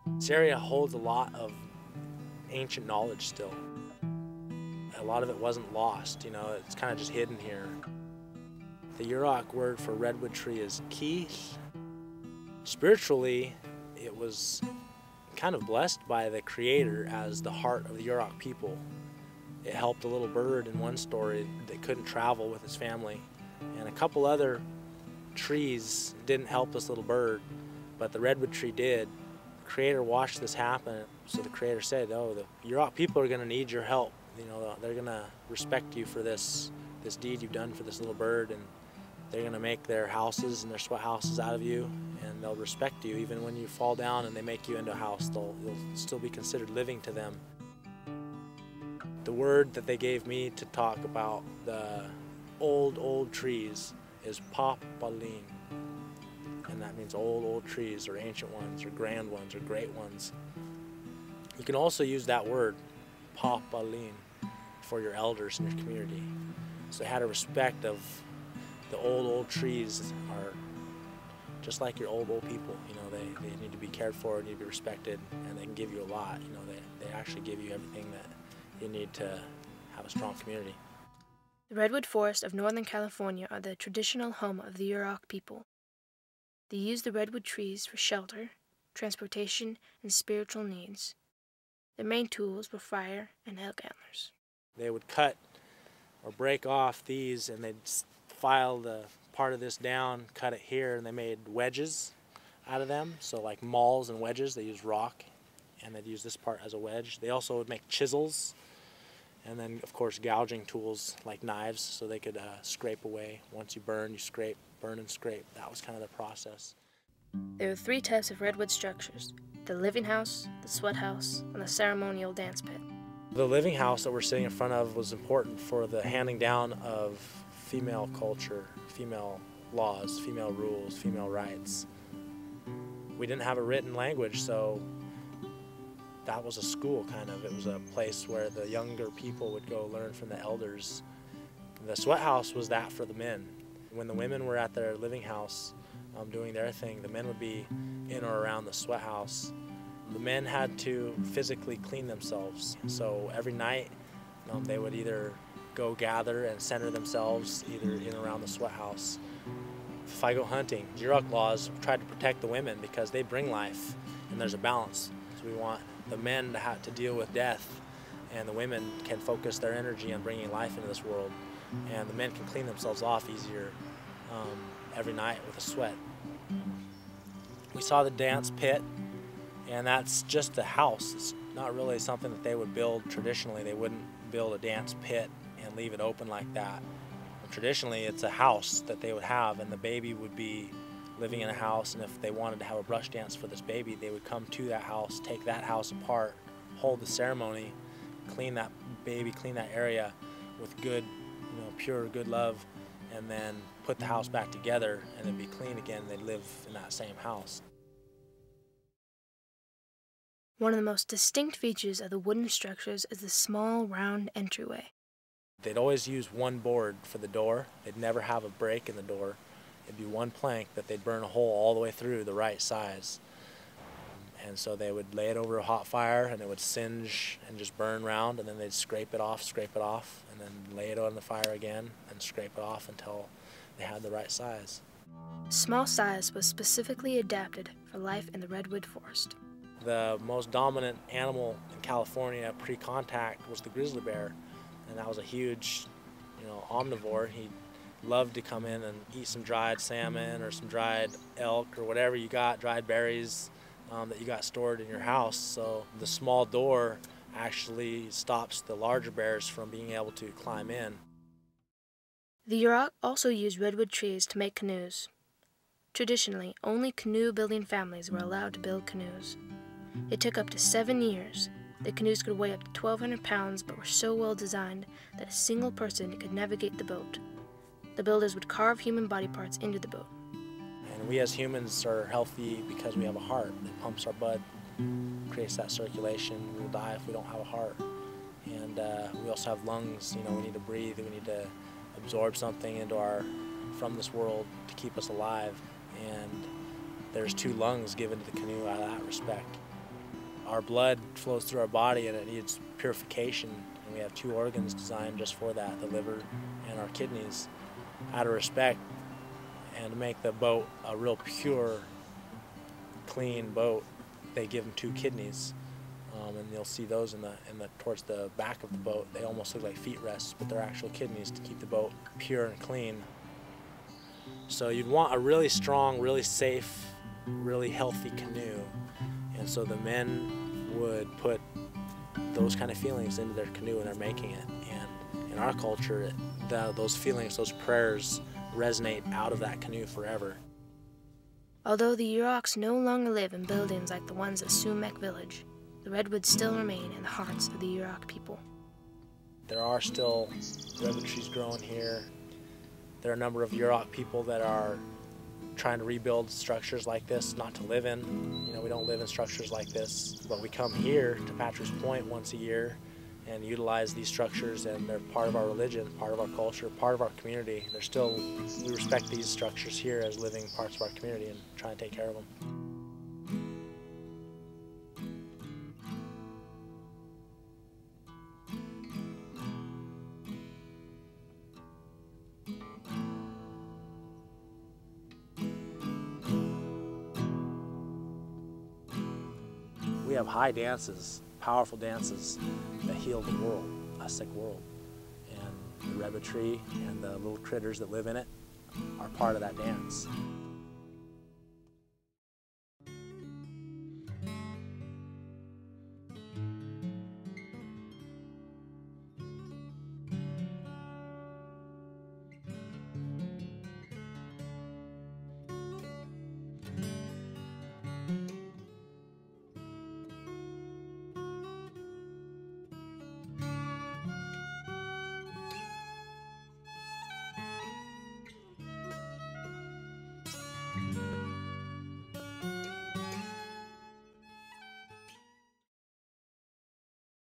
This area holds a lot of ancient knowledge still. A lot of it wasn't lost, it's kind of just hidden here. The Yurok word for redwood tree is keith. Spiritually, it was kind of blessed by the Creator as the heart of the Yurok people. It helped a little bird in one story that couldn't travel with his family, and a couple other trees didn't help this little bird, but the redwood tree did. The Creator watched this happen, so the Creator said, "Oh, the Yurok people are going to need your help. They're going to respect you for this deed you've done for this little bird, and they're going to make their houses and their sweat houses out of you, and they'll respect you. Even when you fall down and they make you into a house, you'll still be considered living to them." The word that they gave me to talk about the old trees is Po-Po-Leen, and that means old trees, or ancient ones, or grand ones, or great ones. You can also use that word, Po-Po-Leen, for your elders in your community. So they had a respect of the old trees are just like your old people. They need to be cared for, need to be respected, and they can give you a lot. They actually give you everything that you need to have a strong community. The redwood forests of Northern California are the traditional home of the Yurok people. They use the redwood trees for shelter, transportation, and spiritual needs. Their main tools were fire and elk antlers. They would cut or break off these, and they'd file the part of this down, cut it here, and they made wedges out of them. So like mauls and wedges, they used rock, and they'd use this part as a wedge. They also would make chisels, and then of course gouging tools like knives, so they could scrape away. Once you burn, you scrape, burn and scrape. That was kind of the process. There are 3 types of redwood structures: the living house, the sweat house, and the ceremonial dance pit. The living house that we're sitting in front of was important for the handing down of female culture, female laws, female rules, female rights. We didn't have a written language, so that was a school, kind of. It was a place where the younger people would go learn from the elders. The sweat house was that for the men. When the women were at their living house doing their thing, the men would be in or around the sweat house. The men had to physically clean themselves, so every night they would either go gather and center themselves either in or around the sweat house. If I go hunting, Yurok laws try to protect the women because they bring life, and there's a balance. So we want the men to have to deal with death, and the women can focus their energy on bringing life into this world, and the men can clean themselves off easier every night with a sweat. We saw the dance pit, and that's just a house. It's not really something that they would build traditionally. They wouldn't build a dance pit and leave it open like that. Traditionally, it's a house that they would have, and the baby would be living in a house, and if they wanted to have a brush dance for this baby, they would come to that house, take that house apart, hold the ceremony, clean that baby, clean that area with good, pure good love, and then put the house back together, and it'd be clean again, and they'd live in that same house. One of the most distinct features of the wooden structures is the small, round entryway. They'd always use one board for the door. They'd never have a break in the door. It'd be one plank that they'd burn a hole all the way through the right size. And so they would lay it over a hot fire, and it would singe and just burn round, and then they'd scrape it off, and then lay it on the fire again and scrape it off until they had the right size. Small size was specifically adapted for life in the redwood forest. The most dominant animal in California pre-contact was the grizzly bear, and that was a huge, omnivore. He loved to come in and eat some dried salmon or some dried elk or whatever you got, dried berries that you got stored in your house. So the small door actually stops the larger bears from being able to climb in. The Yurok also used redwood trees to make canoes. Traditionally, only canoe-building families were allowed to build canoes. It took up to 7 years. The canoes could weigh up to 1,200 pounds, but were so well designed that a single person could navigate the boat. The builders would carve human body parts into the boat. And we as humans are healthy because we have a heart that pumps our blood, creates that circulation. We'll die if we don't have a heart. And we also have lungs. We need to breathe. We need to absorb something from this world to keep us alive. And there's 2 lungs given to the canoe out of that respect. our blood flows through our body and it needs purification, and we have 2 organs designed just for that, the liver and our kidneys. Out of respect and to make the boat a real pure, clean boat, they give them 2 kidneys, and you'll see those towards the back of the boat. They almost look like feet rests, but they're actual kidneys to keep the boat pure and clean. So you'd want a really strong, really safe, really healthy canoe, and so the men would put those kind of feelings into their canoe when they're making it. And in our culture, those feelings, those prayers resonate out of that canoe forever. Although the Yuroks no longer live in buildings like the ones at Sumac Village, the redwoods still remain in the hearts of the Yurok people. There are still redwood trees growing here. There are a number of Yurok people that are trying to rebuild structures like this, not to live in. You know, we don't live in structures like this, but we come here to Patrick's Point once a year and utilize these structures, and they're part of our religion, part of our culture, part of our community. We respect these structures here as living parts of our community and try and take care of them. We have high dances, powerful dances that heal the world, a sick world. And the redwood tree and the little critters that live in it are part of that dance.